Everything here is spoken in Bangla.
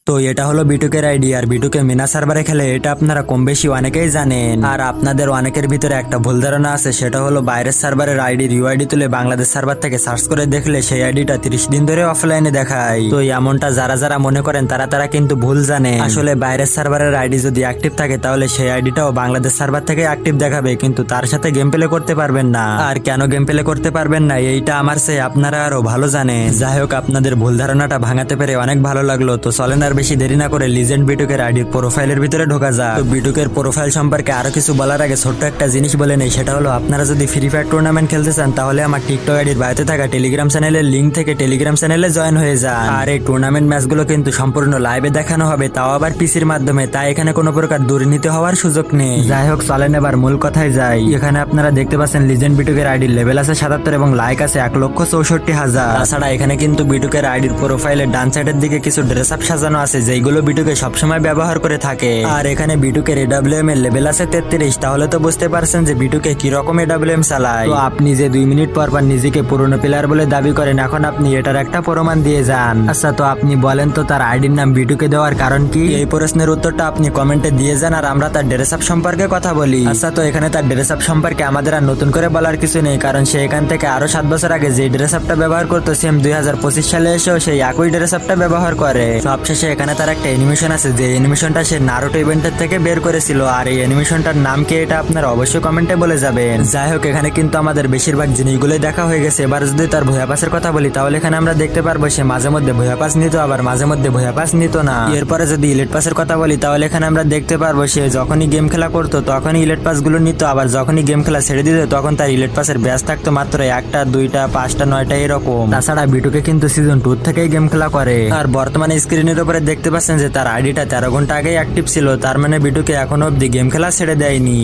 তো এটা হলো বিটুকের আইডি, আর বিটুকে মিনা সার্ভারে খেলে এটা আপনারা কম বেশি অনেকেই জানেন। আর আপনাদের অনেকের ভিতরে একটা ভুল ধারণা আছে, সেটা হলো বাইরের সার্ভারের আইডির ইউআইডি তুলে বাংলাদেশ সার্ভার থেকে সার্চ করে দেখলে সেই আইডিটা 30 দিন ধরে অফলাইনে দেখায়। তো এমনটা যারা যারা মনে করেন তারা কিন্তু ভুল জানে। আসলে বাইরের সার্ভারের আইডি যদি অ্যাক্টিভ থাকে তাহলে সেই আইডিটাও বাংলাদেশ সার্ভার থেকে অ্যাক্টিভ দেখাবে, কিন্তু তার সাথে গেম প্লে করতে পারবেন না। আর কেন গেম প্লে করতে পারবেন না এইটা আমার চেয়ে আপনারা আরো ভালো জানেন। যাই হোক, আপনাদের ভুল ধারণাটা ভাঙাতে পেরে অনেক ভালো লাগলো। তো চলেন আর বেশি দেরি না করে লিজেন্ড বিটুকের আইডির প্রোফাইলের ভিতরে ঢোকা যাক। তো বিটুকের প্রোফাইল সম্পর্কে আরো কিছু বলার আগে ছোট্ট একটা জিনিস বলে নেই, সেটা হলো আপনারা যদি ফ্রি ফায়ার টুর্নামেন্ট খেলতে চান তাহলে আমার টিকটক আইডির বায়োতে থাকা টেলিগ্রাম চ্যানেলের লিংক থেকে টেলিগ্রাম চ্যানেলে জয়েন হয়ে যান। আর এই টুর্নামেন্ট ম্যাচগুলো কিন্তু সম্পূর্ণ লাইভে দেখানো হবে, তাও আবার পিসির মাধ্যমে, তাই এখানে কোনো প্রকার দুর্নীতি হওয়ার সুযোগ নেই। যাই হোক, চলেন এবার মূল কথায় যাই। এখানে আপনারা দেখতে পাচ্ছেন লিজেন্ড বিটুকের আইডির লেভেল আছে 77 এবং লাইক আছে 1,64,000। তাছাড়া এখানে কিন্তু বিটুকের আইডির প্রোফাইলের ডান সাইডের দিকে কিছু ড্রেস আপ সাজানো আছে যেগুলো বিটুকে সবসময় ব্যবহার করে থাকে। আর এখানে বিটুকের এডব্লিউএম এর লেভেল আছে 33, তাহলে তো বুঝতে পারছেন যে বিটুকে কি রকম এডব্লিউএম চালায়। তো আপনি যে 2 মিনিট পর পর নিজেকে পুরনো প্লেয়ার বলে দাবি করেন, এখন আপনি এটার একটা প্রমাণ দিয়ে যান। আচ্ছা, তো আপনি বলেন তো তার আইডির নাম বিটুকে দেওয়ার কারণ কি? এই প্রশ্নের উত্তরটা আপনি কমেন্টে দিয়ে যান, আর আমরা তার ড্রেস আপ সম্পর্কে কথা বলি। আচ্ছা, তো এখানে তার ড্রেস আপ সম্পর্কে আমাদের আর নতুন করে বলার কিছু নেই, কারণ সে এখান থেকে আরো 7 বছর আগে যে ড্রেস আপটা ব্যবহার করতো সেম 2025 সালে এসেও সেই একই ড্রেস আপটা ব্যবহার করে। সবশেষে এখানে তার একটা অ্যানিমেশন আছে, যে অ্যানিমেশনটা সে নারুটো ইভেন্টের থেকে বের করেছিল। আর এই অ্যানিমেশনটার নাম কি এটা আপনারা অবশ্যই কমেন্টে বলে যাবেন। যাই হোক, এখানে কিন্তু আমাদের বেশিরভাগ জিনিসগুলোই দেখা হয়ে গেছে। এবার যদি তার ভুয়া পাসের কথা বলি তাহলে এখানে আমরা দেখতে পারবো সে মাঝে মধ্যে ভুয়া পাস নিত, আবার মাঝে মধ্যে ভুয়া পাস নিত না। এরপরে যদি ইলিট পাসের কথা বলি তাহলে এখানে আমরা দেখতে পারবো সে যখনই গেম খেলা করতো তখনই ইলিট পাস গুলো নিত, আবার যখনই গেম খেলা ছেড়ে দিত তখন তার ইলিট পাসের ব্যাচ থাকতো মাত্র 1টা 2টা 5টা 9টা এরকম। তাছাড়া বিটুকে কিন্তু সিজন 2 থেকেই গেম খেলা করে। আর বর্তমানে স্ক্রিনের উপরে দেখতে পাচ্ছেন যে তার আইডিটা 13 ঘন্টা আগেই অ্যাক্টিভ ছিল, তার মানে বিটুকে এখনো অব্দি গেম খেলা ছেড়ে দেয়নি।